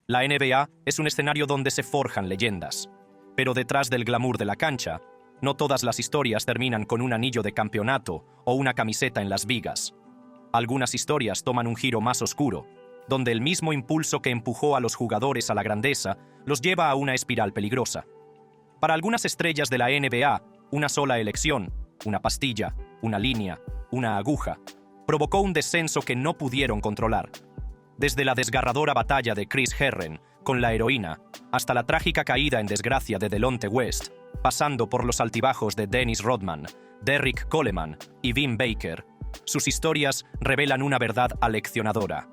La NBA es un escenario donde se forjan leyendas. Pero detrás del glamour de la cancha, no todas las historias terminan con un anillo de campeonato o una camiseta en las vigas. Algunas historias toman un giro más oscuro, donde el mismo impulso que empujó a los jugadores a la grandeza los lleva a una espiral peligrosa. Para algunas estrellas de la NBA, una sola elección, una pastilla, una línea, una aguja, provocó un descenso que no pudieron controlar. Desde la desgarradora batalla de Chris Herren con la heroína, hasta la trágica caída en desgracia de Delonte West, pasando por los altibajos de Dennis Rodman, Derrick Coleman y Vin Baker, sus historias revelan una verdad aleccionadora.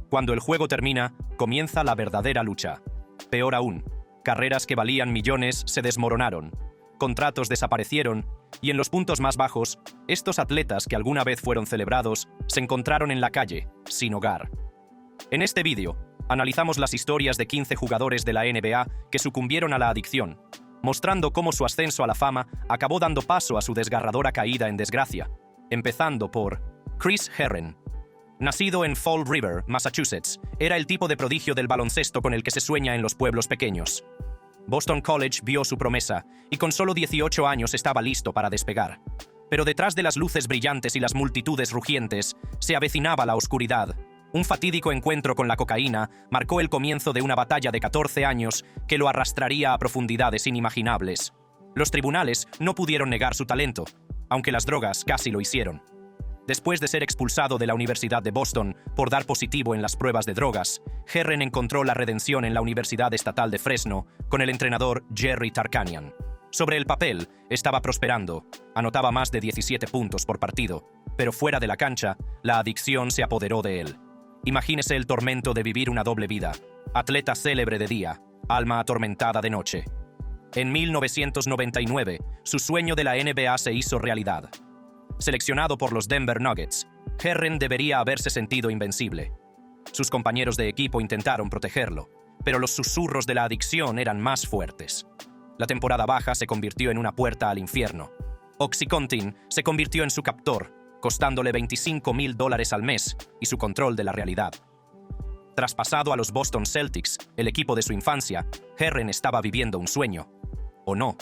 Cuando el juego termina, comienza la verdadera lucha. Peor aún, carreras que valían millones se desmoronaron, contratos desaparecieron y en los puntos más bajos, estos atletas que alguna vez fueron celebrados se encontraron en la calle, sin hogar. En este vídeo, analizamos las historias de 15 jugadores de la NBA que sucumbieron a la adicción, mostrando cómo su ascenso a la fama acabó dando paso a su desgarradora caída en desgracia, empezando por Chris Herren. Nacido en Fall River, Massachusetts, era el tipo de prodigio del baloncesto con el que se sueña en los pueblos pequeños. Boston College vio su promesa y con solo 18 años estaba listo para despegar. Pero detrás de las luces brillantes y las multitudes rugientes se avecinaba la oscuridad. Un fatídico encuentro con la cocaína marcó el comienzo de una batalla de 14 años que lo arrastraría a profundidades inimaginables. Los tribunales no pudieron negar su talento, aunque las drogas casi lo hicieron. Después de ser expulsado de la Universidad de Boston por dar positivo en las pruebas de drogas, Herren encontró la redención en la Universidad Estatal de Fresno con el entrenador Jerry Tarkanian. Sobre el papel, estaba prosperando, anotaba más de 17 puntos por partido, pero fuera de la cancha, la adicción se apoderó de él. Imagínese el tormento de vivir una doble vida, atleta célebre de día, alma atormentada de noche. En 1999, su sueño de la NBA se hizo realidad. Seleccionado por los Denver Nuggets, Herren debería haberse sentido invencible. Sus compañeros de equipo intentaron protegerlo, pero los susurros de la adicción eran más fuertes. La temporada baja se convirtió en una puerta al infierno. OxyContin se convirtió en su captor, costándole $25,000 al mes y su control de la realidad. Traspasado a los Boston Celtics, el equipo de su infancia, Herren estaba viviendo un sueño. ¿O no?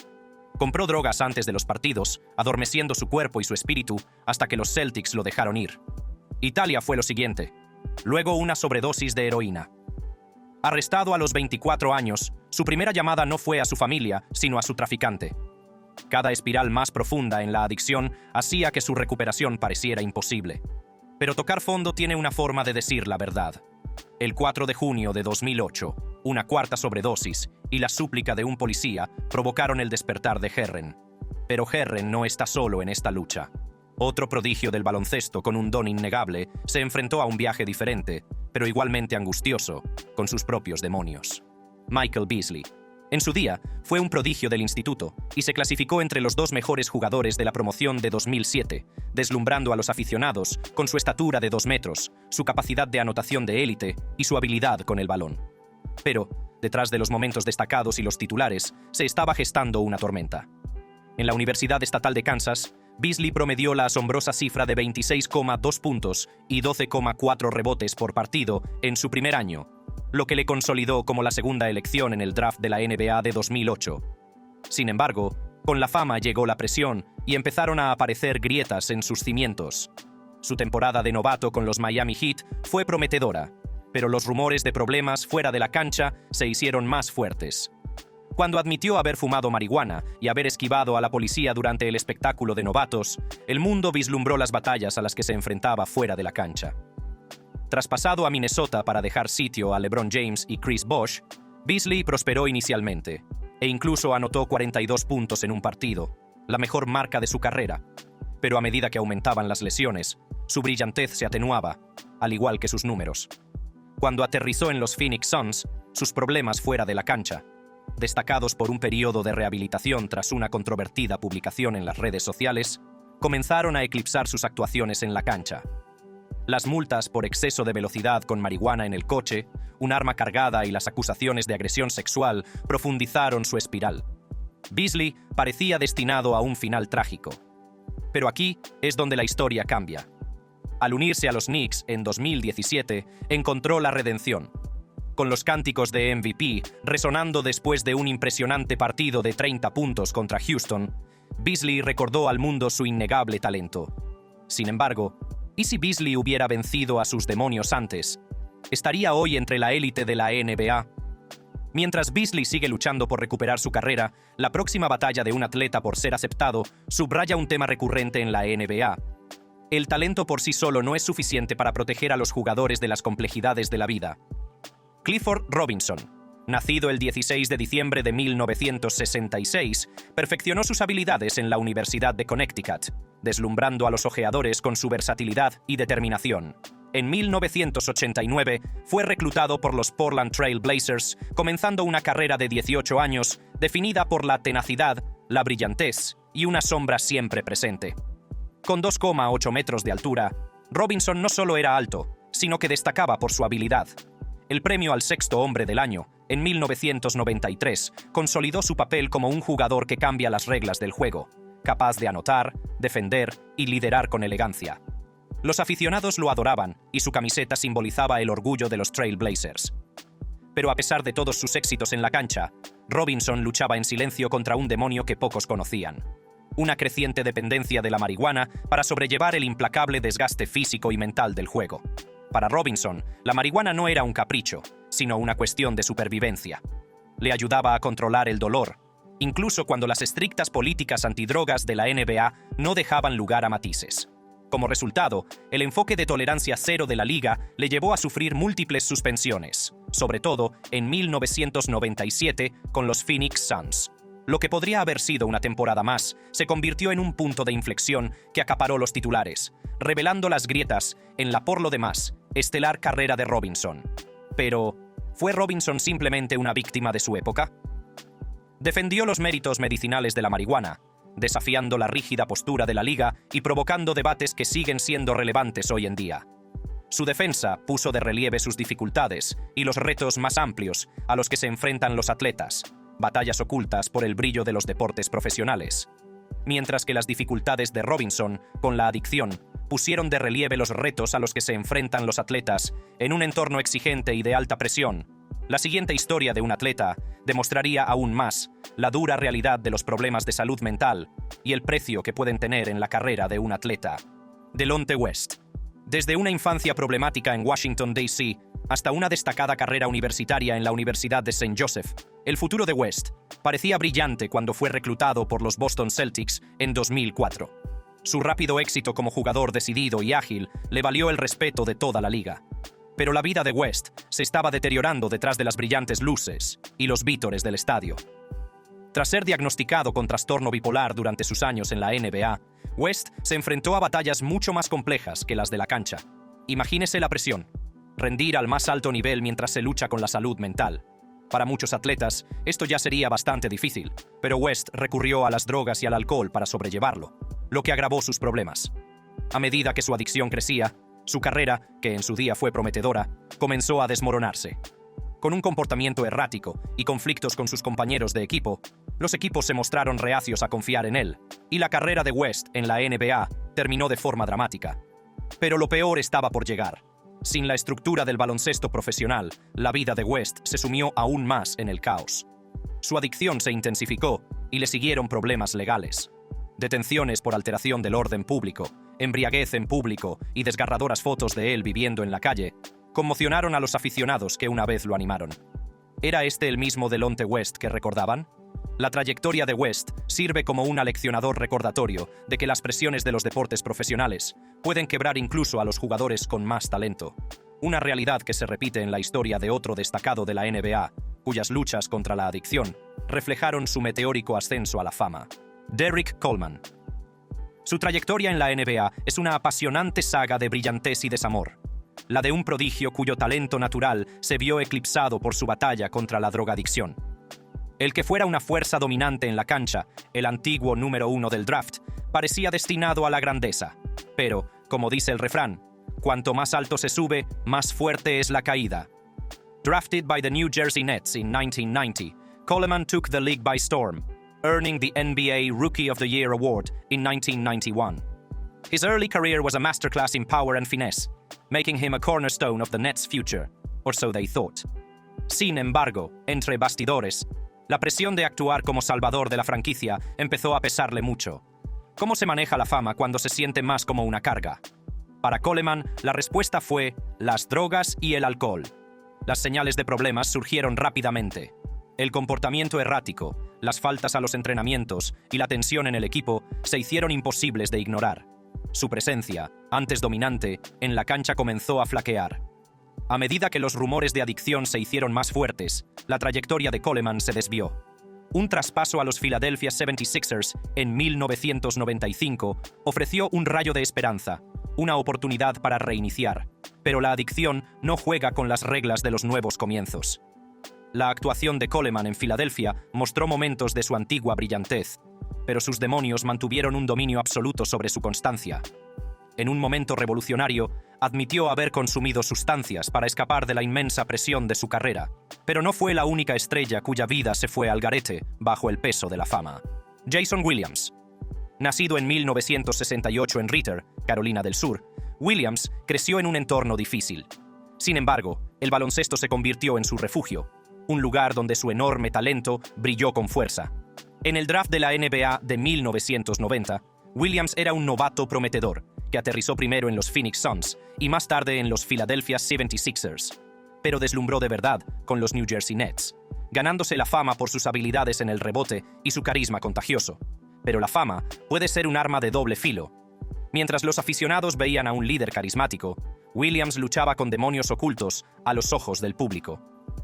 Compró drogas antes de los partidos, adormeciendo su cuerpo y su espíritu hasta que los Celtics lo dejaron ir. Italia fue lo siguiente. Luego una sobredosis de heroína. Arrestado a los 24 años, su primera llamada no fue a su familia, sino a su traficante. Cada espiral más profunda en la adicción hacía que su recuperación pareciera imposible. Pero tocar fondo tiene una forma de decir la verdad. El 4 de junio de 2008, una cuarta sobredosis y la súplica de un policía provocaron el despertar de Herren. Pero Herren no está solo en esta lucha. Otro prodigio del baloncesto con un don innegable se enfrentó a un viaje diferente, pero igualmente angustioso, con sus propios demonios. Michael Beasley. En su día, fue un prodigio del instituto y se clasificó entre los 2 mejores jugadores de la promoción de 2007, deslumbrando a los aficionados con su estatura de 2 metros, su capacidad de anotación de élite y su habilidad con el balón. Pero, detrás de los momentos destacados y los titulares, se estaba gestando una tormenta. En la Universidad Estatal de Kansas, Beasley promedió la asombrosa cifra de 26,2 puntos y 12,4 rebotes por partido en su primer año, lo que le consolidó como la segunda elección en el draft de la NBA de 2008. Sin embargo, con la fama llegó la presión y empezaron a aparecer grietas en sus cimientos. Su temporada de novato con los Miami Heat fue prometedora, pero los rumores de problemas fuera de la cancha se hicieron más fuertes. Cuando admitió haber fumado marihuana y haber esquivado a la policía durante el espectáculo de novatos, el mundo vislumbró las batallas a las que se enfrentaba fuera de la cancha. Traspasado a Minnesota para dejar sitio a LeBron James y Chris Bosh, Beasley prosperó inicialmente, e incluso anotó 42 puntos en un partido, la mejor marca de su carrera. Pero a medida que aumentaban las lesiones, su brillantez se atenuaba, al igual que sus números. Cuando aterrizó en los Phoenix Suns, sus problemas fuera de la cancha, destacados por un periodo de rehabilitación tras una controvertida publicación en las redes sociales, comenzaron a eclipsar sus actuaciones en la cancha. Las multas por exceso de velocidad con marihuana en el coche, un arma cargada y las acusaciones de agresión sexual profundizaron su espiral. Beasley parecía destinado a un final trágico. Pero aquí es donde la historia cambia. Al unirse a los Knicks en 2017, encontró la redención. con los cánticos de MVP resonando después de un impresionante partido de 30 puntos contra Houston, Beasley recordó al mundo su innegable talento. Sin embargo, ¿y si Beasley hubiera vencido a sus demonios antes? ¿Estaría hoy entre la élite de la NBA? Mientras Beasley sigue luchando por recuperar su carrera, la próxima batalla de un atleta por ser aceptado subraya un tema recurrente en la NBA. El talento por sí solo no es suficiente para proteger a los jugadores de las complejidades de la vida. Clifford Robinson, nacido el 16 de diciembre de 1966, perfeccionó sus habilidades en la Universidad de Connecticut, deslumbrando a los ojeadores con su versatilidad y determinación. En 1989 fue reclutado por los Portland Trail Blazers, comenzando una carrera de 18 años definida por la tenacidad, la brillantez y una sombra siempre presente. Con 2,8 metros de altura, Robinson no solo era alto, sino que destacaba por su habilidad. El premio al sexto hombre del año, en 1993, consolidó su papel como un jugador que cambia las reglas del juego, capaz de anotar, defender y liderar con elegancia. Los aficionados lo adoraban y su camiseta simbolizaba el orgullo de los Trail Blazers. Pero a pesar de todos sus éxitos en la cancha, Robinson luchaba en silencio contra un demonio que pocos conocían: una creciente dependencia de la marihuana para sobrellevar el implacable desgaste físico y mental del juego. Para Robinson, la marihuana no era un capricho, sino una cuestión de supervivencia. Le ayudaba a controlar el dolor, incluso cuando las estrictas políticas antidrogas de la NBA no dejaban lugar a matices. Como resultado, el enfoque de tolerancia cero de la liga le llevó a sufrir múltiples suspensiones, sobre todo en 1997 con los Phoenix Suns. Lo que podría haber sido una temporada más se convirtió en un punto de inflexión que acaparó los titulares, revelando las grietas en la por lo demás estelar carrera de Robinson. Pero, ¿fue Robinson simplemente una víctima de su época? Defendió los méritos medicinales de la marihuana, desafiando la rígida postura de la liga y provocando debates que siguen siendo relevantes hoy en día. Su defensa puso de relieve sus dificultades y los retos más amplios a los que se enfrentan los atletas, batallas ocultas por el brillo de los deportes profesionales. Mientras que las dificultades de Robinson con la adicción pusieron de relieve los retos a los que se enfrentan los atletas en un entorno exigente y de alta presión, la siguiente historia de un atleta demostraría aún más la dura realidad de los problemas de salud mental y el precio que pueden tener en la carrera de un atleta. Delonte West. Desde una infancia problemática en Washington, D.C., hasta una destacada carrera universitaria en la Universidad de St. Joseph, el futuro de West parecía brillante cuando fue reclutado por los Boston Celtics en 2004. Su rápido éxito como jugador decidido y ágil le valió el respeto de toda la liga. Pero la vida de West se estaba deteriorando detrás de las brillantes luces y los vítores del estadio. Tras ser diagnosticado con trastorno bipolar durante sus años en la NBA, West se enfrentó a batallas mucho más complejas que las de la cancha. Imagínese la presión: rendir al más alto nivel mientras se lucha con la salud mental. Para muchos atletas, esto ya sería bastante difícil, pero West recurrió a las drogas y al alcohol para sobrellevarlo, lo que agravó sus problemas. A medida que su adicción crecía, su carrera, que en su día fue prometedora, comenzó a desmoronarse. Con un comportamiento errático y conflictos con sus compañeros de equipo, los equipos se mostraron reacios a confiar en él, y la carrera de West en la NBA terminó de forma dramática. Pero lo peor estaba por llegar. Sin la estructura del baloncesto profesional, la vida de West se sumió aún más en el caos. Su adicción se intensificó y le siguieron problemas legales. Detenciones por alteración del orden público, embriaguez en público y desgarradoras fotos de él viviendo en la calle conmocionaron a los aficionados que una vez lo animaron. ¿Era este el mismo Delonte West que recordaban? La trayectoria de West sirve como un aleccionador recordatorio de que las presiones de los deportes profesionales pueden quebrar incluso a los jugadores con más talento. Una realidad que se repite en la historia de otro destacado de la NBA, cuyas luchas contra la adicción reflejaron su meteórico ascenso a la fama: Derrick Coleman. Su trayectoria en la NBA es una apasionante saga de brillantez y desamor, la de un prodigio cuyo talento natural se vio eclipsado por su batalla contra la drogadicción. El que fuera una fuerza dominante en la cancha, el antiguo número 1 del draft, parecía destinado a la grandeza. Pero, como dice el refrán, cuanto más alto se sube, más fuerte es la caída. Drafted by the New Jersey Nets in 1990, Coleman took the league by storm, earning the NBA Rookie of the Year award in 1991. His early career was a masterclass in power and finesse, making him a cornerstone of the Nets' future, or so they thought. Sin embargo, entre bastidores, la presión de actuar como salvador de la franquicia empezó a pesarle mucho. ¿Cómo se maneja la fama cuando se siente más como una carga? Para Coleman, la respuesta fue las drogas y el alcohol. Las señales de problemas surgieron rápidamente. El comportamiento errático, las faltas a los entrenamientos y la tensión en el equipo se hicieron imposibles de ignorar. Su presencia, antes dominante, en la cancha comenzó a flaquear. A medida que los rumores de adicción se hicieron más fuertes, la trayectoria de Coleman se desvió. Un traspaso a los Philadelphia 76ers en 1995 ofreció un rayo de esperanza, una oportunidad para reiniciar, pero la adicción no juega con las reglas de los nuevos comienzos. La actuación de Coleman en Filadelfia mostró momentos de su antigua brillantez, pero sus demonios mantuvieron un dominio absoluto sobre su constancia. En un momento revolucionario, admitió haber consumido sustancias para escapar de la inmensa presión de su carrera, pero no fue la única estrella cuya vida se fue al garete bajo el peso de la fama. Jason Williams. Nacido en 1968 en Ritter, Carolina del Sur, Williams creció en un entorno difícil. Sin embargo, el baloncesto se convirtió en su refugio, un lugar donde su enorme talento brilló con fuerza. En el draft de la NBA de 1990, Williams era un novato prometedor, que aterrizó primero en los Phoenix Suns y más tarde en los Philadelphia 76ers, pero deslumbró de verdad con los New Jersey Nets, ganándose la fama por sus habilidades en el rebote y su carisma contagioso. Pero la fama puede ser un arma de doble filo. Mientras los aficionados veían a un líder carismático, Williams luchaba con demonios ocultos a los ojos del público.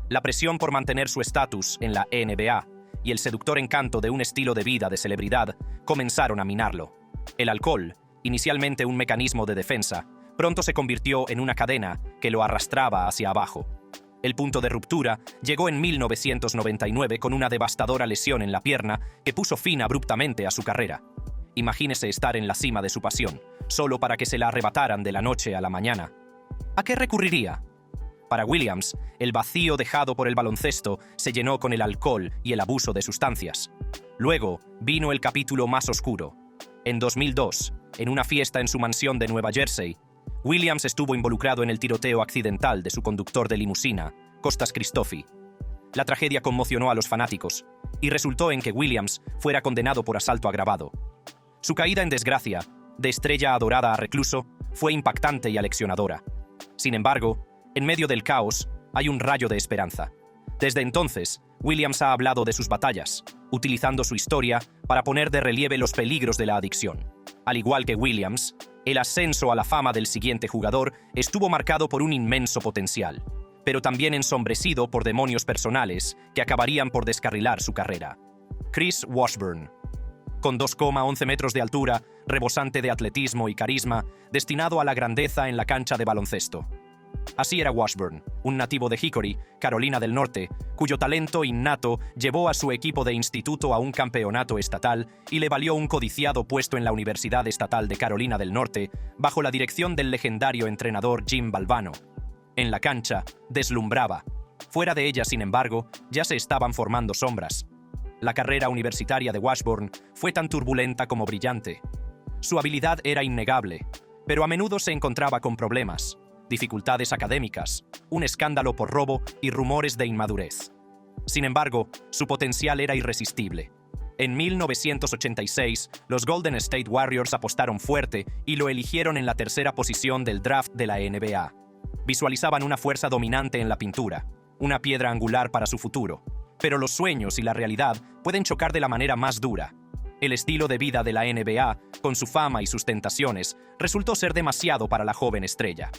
La presión por mantener su estatus en la NBA y el seductor encanto de un estilo de vida de celebridad comenzaron a minarlo. El alcohol, inicialmente un mecanismo de defensa, pronto se convirtió en una cadena que lo arrastraba hacia abajo. El punto de ruptura llegó en 1999 con una devastadora lesión en la pierna que puso fin abruptamente a su carrera. Imagínese estar en la cima de su pasión, solo para que se la arrebataran de la noche a la mañana. ¿A qué recurriría? Para Williams, el vacío dejado por el baloncesto se llenó con el alcohol y el abuso de sustancias. Luego vino el capítulo más oscuro. En 2002, en una fiesta en su mansión de Nueva Jersey, Williams estuvo involucrado en el tiroteo accidental de su conductor de limusina, Kostas Christofi. La tragedia conmocionó a los fanáticos y resultó en que Williams fuera condenado por asalto agravado. Su caída en desgracia, de estrella adorada a recluso, fue impactante y aleccionadora. Sin embargo, en medio del caos, hay un rayo de esperanza. Desde entonces, Williams ha hablado de sus batallas, utilizando su historia para poner de relieve los peligros de la adicción. Al igual que Williams, el ascenso a la fama del siguiente jugador estuvo marcado por un inmenso potencial, pero también ensombrecido por demonios personales que acabarían por descarrilar su carrera. Chris Washburn. Con 2,11 metros de altura, rebosante de atletismo y carisma, destinado a la grandeza en la cancha de baloncesto. Así era Washburn, un nativo de Hickory, Carolina del Norte, cuyo talento innato llevó a su equipo de instituto a un campeonato estatal y le valió un codiciado puesto en la Universidad Estatal de Carolina del Norte, bajo la dirección del legendario entrenador Jim Valvano. En la cancha, deslumbraba. Fuera de ella, sin embargo, ya se estaban formando sombras. La carrera universitaria de Washburn fue tan turbulenta como brillante. Su habilidad era innegable, pero a menudo se encontraba con problemas, dificultades académicas, un escándalo por robo y rumores de inmadurez. Sin embargo, su potencial era irresistible. En 1986, los Golden State Warriors apostaron fuerte y lo eligieron en la tercera posición del draft de la NBA. Visualizaban una fuerza dominante en la pintura, una piedra angular para su futuro. Pero los sueños y la realidad pueden chocar de la manera más dura. El estilo de vida de la NBA, con su fama y sus tentaciones, resultó ser demasiado para la joven estrella.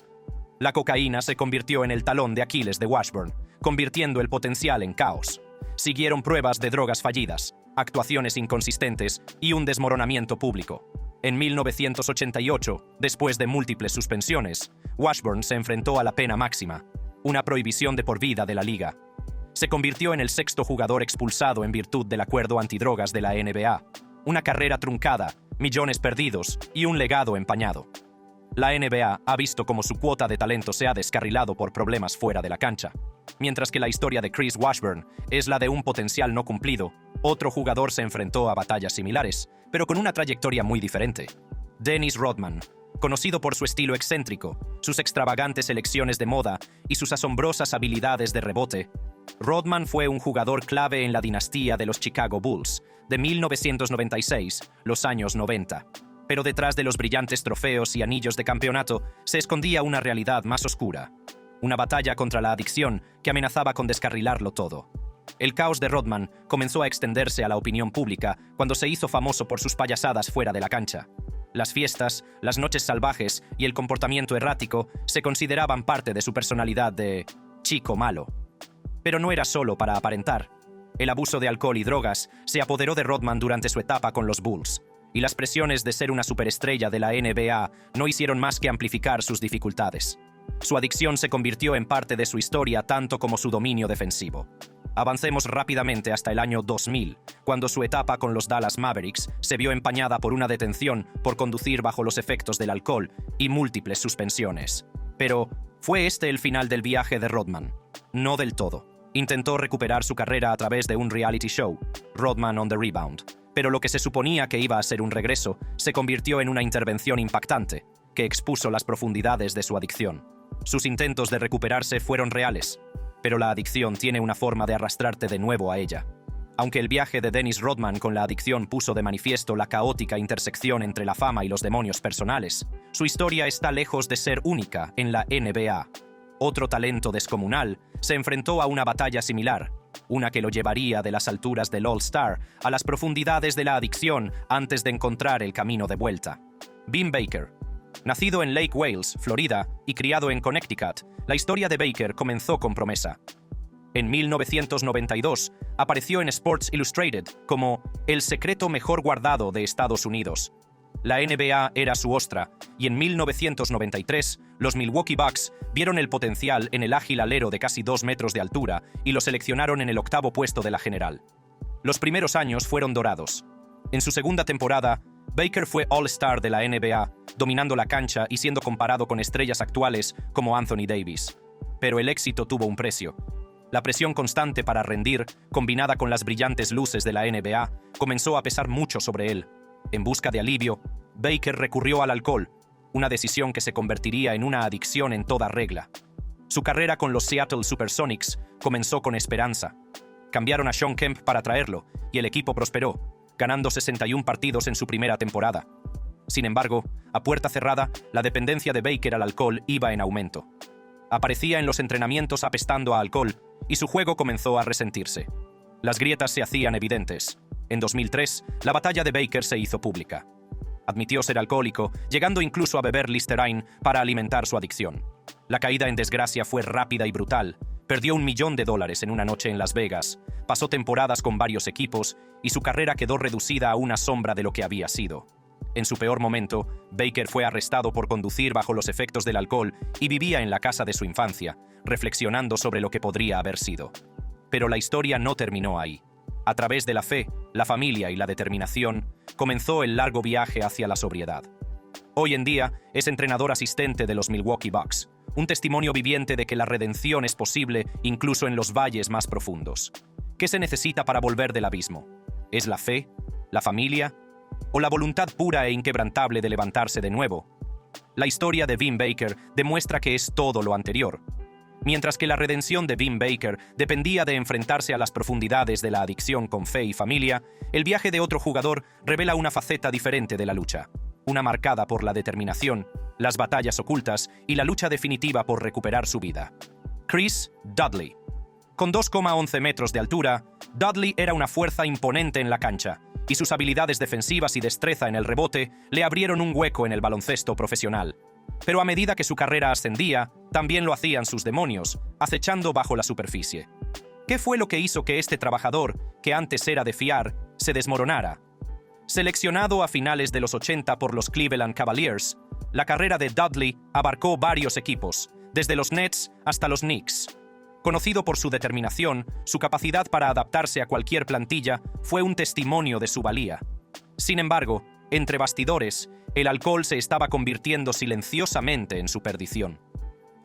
La cocaína se convirtió en el talón de Aquiles de Washburn, convirtiendo el potencial en caos. Siguieron pruebas de drogas fallidas, actuaciones inconsistentes y un desmoronamiento público. En 1988, después de múltiples suspensiones, Washburn se enfrentó a la pena máxima, una prohibición de por vida de la liga. Se convirtió en el sexto jugador expulsado en virtud del acuerdo antidrogas de la NBA. Una carrera truncada, millones perdidos y un legado empañado. La NBA ha visto cómo su cuota de talento se ha descarrilado por problemas fuera de la cancha. Mientras que la historia de Chris Washburn es la de un potencial no cumplido, otro jugador se enfrentó a batallas similares, pero con una trayectoria muy diferente. Dennis Rodman, conocido por su estilo excéntrico, sus extravagantes elecciones de moda y sus asombrosas habilidades de rebote, Rodman fue un jugador clave en la dinastía de los Chicago Bulls, de 1996, los años 90. Pero detrás de los brillantes trofeos y anillos de campeonato se escondía una realidad más oscura. Una batalla contra la adicción que amenazaba con descarrilarlo todo. El caos de Rodman comenzó a extenderse a la opinión pública cuando se hizo famoso por sus payasadas fuera de la cancha. Las fiestas, las noches salvajes y el comportamiento errático se consideraban parte de su personalidad de chico malo. Pero no era solo para aparentar. El abuso de alcohol y drogas se apoderó de Rodman durante su etapa con los Bulls, y las presiones de ser una superestrella de la NBA no hicieron más que amplificar sus dificultades. Su adicción se convirtió en parte de su historia tanto como su dominio defensivo. Avancemos rápidamente hasta el año 2000, cuando su etapa con los Dallas Mavericks se vio empañada por una detención por conducir bajo los efectos del alcohol y múltiples suspensiones. Pero, ¿fue este el final del viaje de Rodman? No del todo. Intentó recuperar su carrera a través de un reality show, Rodman on the Rebound, pero lo que se suponía que iba a ser un regreso se convirtió en una intervención impactante, que expuso las profundidades de su adicción. Sus intentos de recuperarse fueron reales, pero la adicción tiene una forma de arrastrarte de nuevo a ella. Aunque el viaje de Dennis Rodman con la adicción puso de manifiesto la caótica intersección entre la fama y los demonios personales, su historia está lejos de ser única en la NBA. Otro talento descomunal se enfrentó a una batalla similar, una que lo llevaría de las alturas del All-Star a las profundidades de la adicción antes de encontrar el camino de vuelta. Vin Baker. Nacido en Lake Wales, Florida, y criado en Connecticut, la historia de Baker comenzó con promesa. En 1992, apareció en Sports Illustrated como el secreto mejor guardado de Estados Unidos. La NBA era su ostra, y en 1993, los Milwaukee Bucks vieron el potencial en el ágil alero de casi 2 metros de altura y lo seleccionaron en el 8º puesto de la general. Los primeros años fueron dorados. En su segunda temporada, Baker fue All-Star de la NBA, dominando la cancha y siendo comparado con estrellas actuales como Anthony Davis. Pero el éxito tuvo un precio. La presión constante para rendir, combinada con las brillantes luces de la NBA, comenzó a pesar mucho sobre él. En busca de alivio, Baker recurrió al alcohol, una decisión que se convertiría en una adicción en toda regla. Su carrera con los Seattle Supersonics comenzó con esperanza. Cambiaron a Shawn Kemp para traerlo, y el equipo prosperó, ganando 61 partidos en su primera temporada. Sin embargo, a puerta cerrada, la dependencia de Baker al alcohol iba en aumento. Aparecía en los entrenamientos apestando a alcohol, y su juego comenzó a resentirse. Las grietas se hacían evidentes. En 2003, la batalla de Baker se hizo pública. Admitió ser alcohólico, llegando incluso a beber Listerine para alimentar su adicción. La caída en desgracia fue rápida y brutal. Perdió $1 millón en una noche en Las Vegas, pasó temporadas con varios equipos y su carrera quedó reducida a una sombra de lo que había sido. En su peor momento, Baker fue arrestado por conducir bajo los efectos del alcohol y vivía en la casa de su infancia, reflexionando sobre lo que podría haber sido. Pero la historia no terminó ahí. A través de la fe, la familia y la determinación, comenzó el largo viaje hacia la sobriedad. Hoy en día es entrenador asistente de los Milwaukee Bucks, un testimonio viviente de que la redención es posible incluso en los valles más profundos. ¿Qué se necesita para volver del abismo? ¿Es la fe? ¿La familia? ¿O la voluntad pura e inquebrantable de levantarse de nuevo? La historia de Vin Baker demuestra que es todo lo anterior. Mientras que la redención de Vin Baker dependía de enfrentarse a las profundidades de la adicción con fe y familia, el viaje de otro jugador revela una faceta diferente de la lucha, una marcada por la determinación, las batallas ocultas y la lucha definitiva por recuperar su vida. Chris Dudley. Con 2,11 metros de altura, Dudley era una fuerza imponente en la cancha, y sus habilidades defensivas y destreza en el rebote le abrieron un hueco en el baloncesto profesional. Pero a medida que su carrera ascendía, también lo hacían sus demonios, acechando bajo la superficie. ¿Qué fue lo que hizo que este trabajador, que antes era de fiar, se desmoronara? Seleccionado a finales de los 80 por los Cleveland Cavaliers, la carrera de Dudley abarcó varios equipos, desde los Nets hasta los Knicks. Conocido por su determinación, su capacidad para adaptarse a cualquier plantilla fue un testimonio de su valía. Sin embargo, entre bastidores, el alcohol se estaba convirtiendo silenciosamente en su perdición.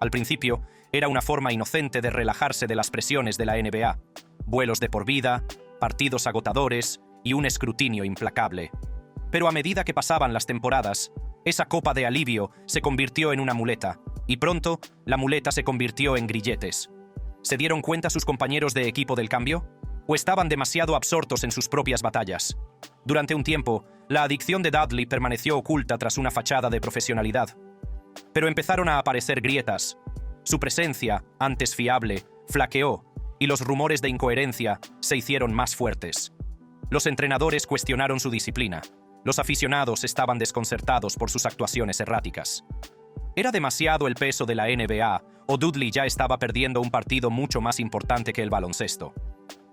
Al principio, era una forma inocente de relajarse de las presiones de la NBA, vuelos de por vida, partidos agotadores y un escrutinio implacable. Pero a medida que pasaban las temporadas, esa copa de alivio se convirtió en una muleta, y pronto la muleta se convirtió en grilletes. ¿Se dieron cuenta sus compañeros de equipo del cambio? ¿O estaban demasiado absortos en sus propias batallas? Durante un tiempo, la adicción de Dudley permaneció oculta tras una fachada de profesionalidad. Pero empezaron a aparecer grietas. Su presencia, antes fiable, flaqueó, y los rumores de incoherencia se hicieron más fuertes. Los entrenadores cuestionaron su disciplina. Los aficionados estaban desconcertados por sus actuaciones erráticas. ¿Era demasiado el peso de la NBA o Dudley ya estaba perdiendo un partido mucho más importante que el baloncesto?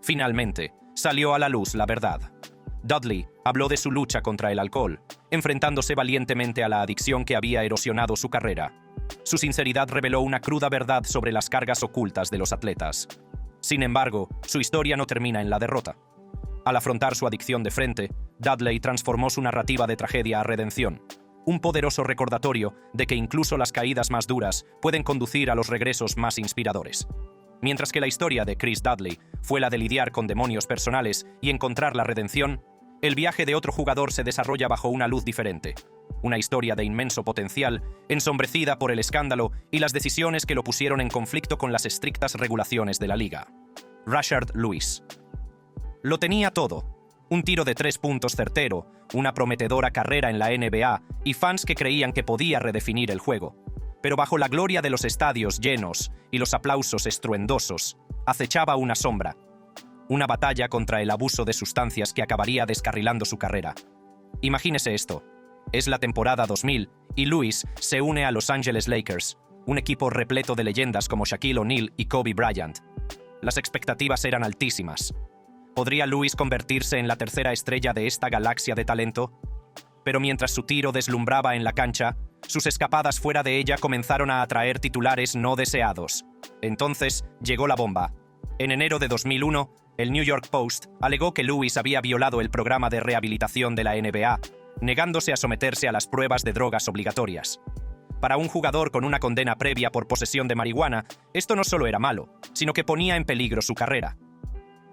Finalmente, salió a la luz la verdad. Dudley habló de su lucha contra el alcohol, enfrentándose valientemente a la adicción que había erosionado su carrera. Su sinceridad reveló una cruda verdad sobre las cargas ocultas de los atletas. Sin embargo, su historia no termina en la derrota. Al afrontar su adicción de frente, Dudley transformó su narrativa de tragedia a redención. Un poderoso recordatorio de que incluso las caídas más duras pueden conducir a los regresos más inspiradores. Mientras que la historia de Chris Dudley fue la de lidiar con demonios personales y encontrar la redención, el viaje de otro jugador se desarrolla bajo una luz diferente. Una historia de inmenso potencial, ensombrecida por el escándalo y las decisiones que lo pusieron en conflicto con las estrictas regulaciones de la liga. Rashard Lewis. Lo tenía todo. Un tiro de 3 puntos certero, una prometedora carrera en la NBA y fans que creían que podía redefinir el juego. Pero bajo la gloria de los estadios llenos y los aplausos estruendosos, acechaba una sombra. Una batalla contra el abuso de sustancias que acabaría descarrilando su carrera. Imagínese esto. Es la temporada 2000 y Lewis se une a Los Angeles Lakers, un equipo repleto de leyendas como Shaquille O'Neal y Kobe Bryant. Las expectativas eran altísimas. ¿Podría Lewis convertirse en la tercera estrella de esta galaxia de talento? Pero mientras su tiro deslumbraba en la cancha, sus escapadas fuera de ella comenzaron a atraer titulares no deseados. Entonces llegó la bomba. En enero de 2001, el New York Post alegó que Lewis había violado el programa de rehabilitación de la NBA, negándose a someterse a las pruebas de drogas obligatorias. Para un jugador con una condena previa por posesión de marihuana, esto no solo era malo, sino que ponía en peligro su carrera.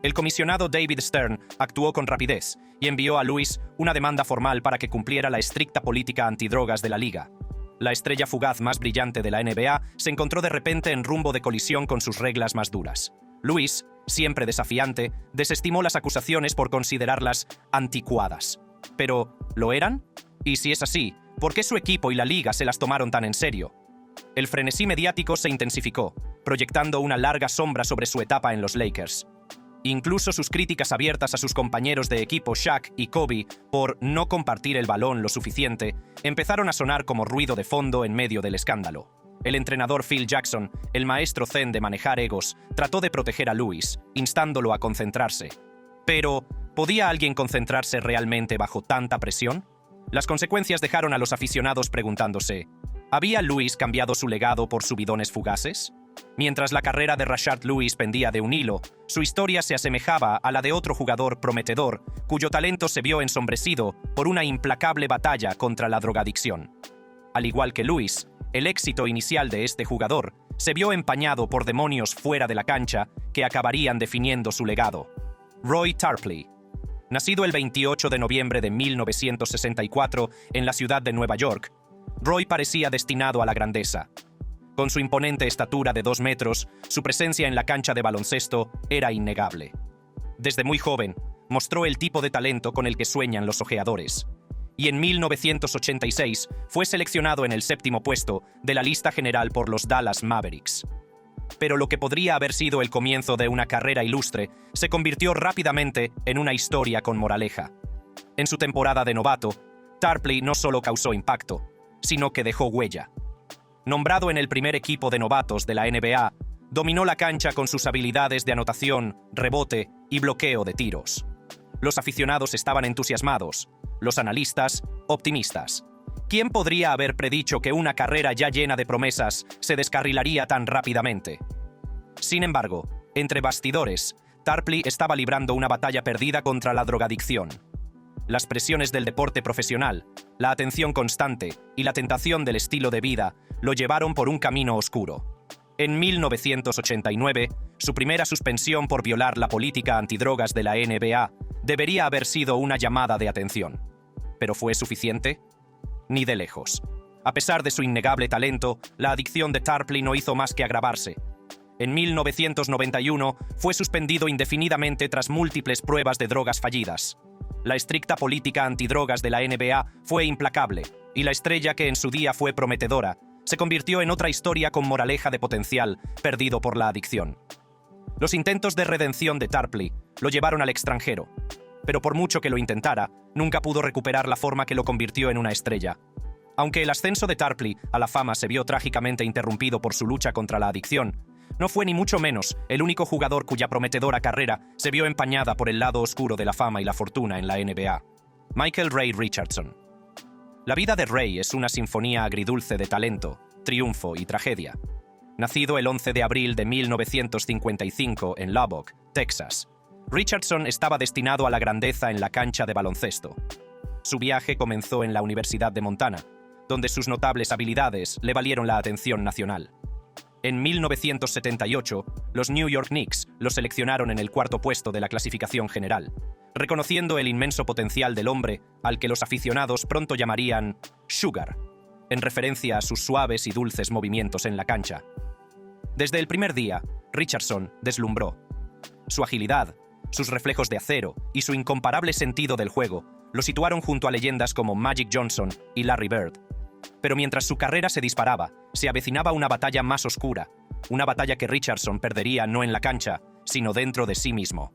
El comisionado David Stern actuó con rapidez y envió a Lewis una demanda formal para que cumpliera la estricta política antidrogas de la liga. La estrella fugaz más brillante de la NBA se encontró de repente en rumbo de colisión con sus reglas más duras. Lewis, siempre desafiante, desestimó las acusaciones por considerarlas anticuadas. ¿Pero lo eran? Y si es así, ¿por qué su equipo y la liga se las tomaron tan en serio? El frenesí mediático se intensificó, proyectando una larga sombra sobre su etapa en los Lakers. Incluso sus críticas abiertas a sus compañeros de equipo Shaq y Kobe por no compartir el balón lo suficiente empezaron a sonar como ruido de fondo en medio del escándalo. El entrenador Phil Jackson, el maestro zen de manejar egos, trató de proteger a Lewis, instándolo a concentrarse. Pero, ¿podía alguien concentrarse realmente bajo tanta presión? Las consecuencias dejaron a los aficionados preguntándose, ¿había Lewis cambiado su legado por subidones fugaces? Mientras la carrera de Rashard Lewis pendía de un hilo, su historia se asemejaba a la de otro jugador prometedor, cuyo talento se vio ensombrecido por una implacable batalla contra la drogadicción. Al igual que Lewis, el éxito inicial de este jugador se vio empañado por demonios fuera de la cancha que acabarían definiendo su legado. Roy Tarpley. Nacido el 28 de noviembre de 1964 en la ciudad de Nueva York, Roy parecía destinado a la grandeza. Con su imponente estatura de 2 metros, su presencia en la cancha de baloncesto era innegable. Desde muy joven, mostró el tipo de talento con el que sueñan los ojeadores. Y en 1986 fue seleccionado en el 7º puesto de la lista general por los Dallas Mavericks. Pero lo que podría haber sido el comienzo de una carrera ilustre se convirtió rápidamente en una historia con moraleja. En su temporada de novato, Tarpley no solo causó impacto, sino que dejó huella. Nombrado en el primer equipo de novatos de la NBA, dominó la cancha con sus habilidades de anotación, rebote y bloqueo de tiros. Los aficionados estaban entusiasmados, los analistas, optimistas. ¿Quién podría haber predicho que una carrera ya llena de promesas se descarrilaría tan rápidamente? Sin embargo, entre bastidores, Tarpley estaba librando una batalla perdida contra la drogadicción. Las presiones del deporte profesional, la atención constante y la tentación del estilo de vida lo llevaron por un camino oscuro. En 1989, su primera suspensión por violar la política antidrogas de la NBA debería haber sido una llamada de atención. ¿Pero fue suficiente? Ni de lejos. A pesar de su innegable talento, la adicción de Tarpley no hizo más que agravarse. En 1991 fue suspendido indefinidamente tras múltiples pruebas de drogas fallidas. La estricta política antidrogas de la NBA fue implacable, y la estrella que en su día fue prometedora se convirtió en otra historia con moraleja de potencial perdido por la adicción. Los intentos de redención de Tarpley lo llevaron al extranjero, pero por mucho que lo intentara, nunca pudo recuperar la forma que lo convirtió en una estrella. Aunque el ascenso de Tarpley a la fama se vio trágicamente interrumpido por su lucha contra la adicción, no fue ni mucho menos el único jugador cuya prometedora carrera se vio empañada por el lado oscuro de la fama y la fortuna en la NBA. Michael Ray Richardson. La vida de Ray es una sinfonía agridulce de talento, triunfo y tragedia. Nacido el 11 de abril de 1955 en Lubbock, Texas, Richardson estaba destinado a la grandeza en la cancha de baloncesto. Su viaje comenzó en la Universidad de Montana, donde sus notables habilidades le valieron la atención nacional. En 1978, los New York Knicks lo seleccionaron en el cuarto puesto de la clasificación general, reconociendo el inmenso potencial del hombre al que los aficionados pronto llamarían Sugar, en referencia a sus suaves y dulces movimientos en la cancha. Desde el primer día, Richardson deslumbró. Su agilidad, sus reflejos de acero y su incomparable sentido del juego lo situaron junto a leyendas como Magic Johnson y Larry Bird. Pero mientras su carrera se disparaba, se avecinaba una batalla más oscura, una batalla que Richardson perdería no en la cancha, sino dentro de sí mismo.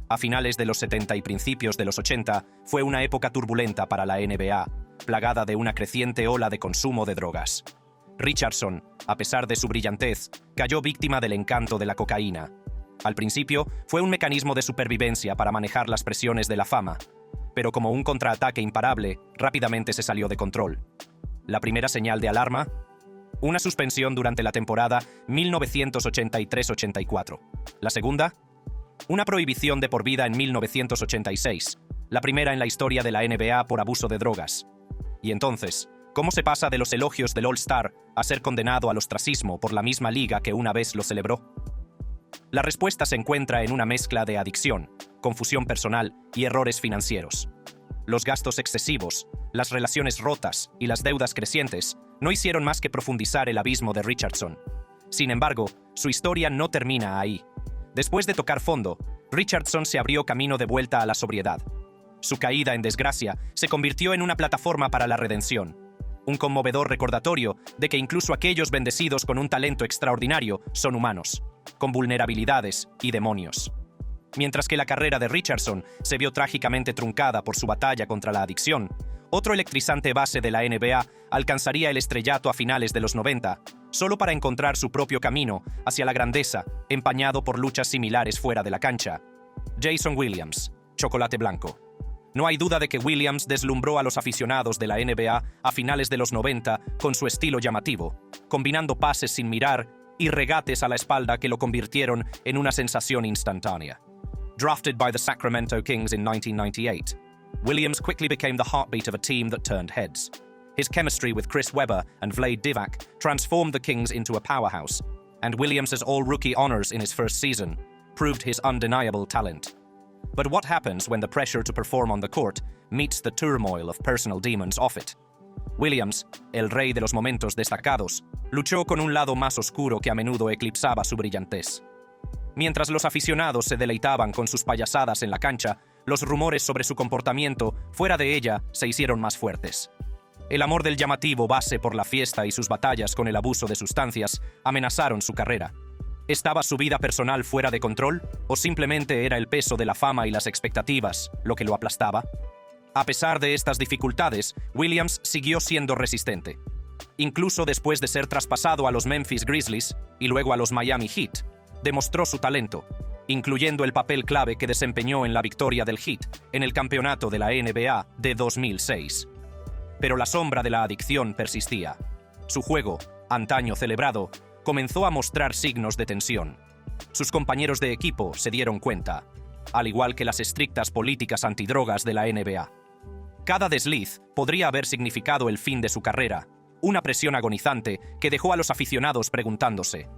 A finales de los 70 y principios de los 80 fue una época turbulenta para la NBA, plagada de una creciente ola de consumo de drogas. Richardson, a pesar de su brillantez, cayó víctima del encanto de la cocaína. Al principio, fue un mecanismo de supervivencia para manejar las presiones de la fama, pero como un contraataque imparable, rápidamente se salió de control. La primera señal de alarma: una suspensión durante la temporada 1983-84. La segunda: una prohibición de por vida en 1986, la primera en la historia de la NBA por abuso de drogas. Y entonces, ¿cómo se pasa de los elogios del All-Star a ser condenado al ostracismo por la misma liga que una vez lo celebró? La respuesta se encuentra en una mezcla de adicción, confusión personal y errores financieros. Los gastos excesivos, las relaciones rotas y las deudas crecientes no hicieron más que profundizar el abismo de Richardson. Sin embargo, su historia no termina ahí. Después de tocar fondo, Richardson se abrió camino de vuelta a la sobriedad. Su caída en desgracia se convirtió en una plataforma para la redención, un conmovedor recordatorio de que incluso aquellos bendecidos con un talento extraordinario son humanos, con vulnerabilidades y demonios. Mientras que la carrera de Richardson se vio trágicamente truncada por su batalla contra la adicción, otro electrizante base de la NBA alcanzaría el estrellato a finales de los 90, solo para encontrar su propio camino hacia la grandeza, empañado por luchas similares fuera de la cancha. Jason Williams, chocolate blanco. No hay duda de que Williams deslumbró a los aficionados de la NBA a finales de los 90 con su estilo llamativo, combinando pases sin mirar y regates a la espalda que lo convirtieron en una sensación instantánea. Drafted by the Sacramento Kings in 1998, Williams quickly became the heartbeat of a team that turned heads. His chemistry with Chris Webber and Vlade Divac transformed the Kings into a powerhouse, and Williams's all-rookie honors in his first season proved his undeniable talent. But what happens when the pressure to perform on the court meets the turmoil of personal demons off it? Williams, el rey de los momentos destacados, luchó con un lado más oscuro que a menudo eclipsaba su brillantez. Mientras los aficionados se deleitaban con sus payasadas en la cancha, los rumores sobre su comportamiento fuera de ella se hicieron más fuertes. El amor del llamativo base por la fiesta y sus batallas con el abuso de sustancias amenazaron su carrera. ¿Estaba su vida personal fuera de control o simplemente era el peso de la fama y las expectativas lo que lo aplastaba? A pesar de estas dificultades, Williams siguió siendo resistente. Incluso después de ser traspasado a los Memphis Grizzlies y luego a los Miami Heat, demostró su talento, incluyendo el papel clave que desempeñó en la victoria del Heat en el campeonato de la NBA de 2006. Pero la sombra de la adicción persistía. Su juego, antaño celebrado, comenzó a mostrar signos de tensión. Sus compañeros de equipo se dieron cuenta, al igual que las estrictas políticas antidrogas de la NBA. Cada desliz podría haber significado el fin de su carrera, una presión agonizante que dejó a los aficionados preguntándose: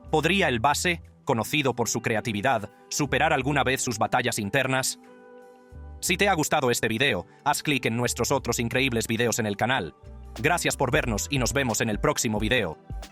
¿podría el base, conocido por su creatividad, superar alguna vez sus batallas internas? Si te ha gustado este video, haz clic en nuestros otros increíbles videos en el canal. Gracias por vernos y nos vemos en el próximo video.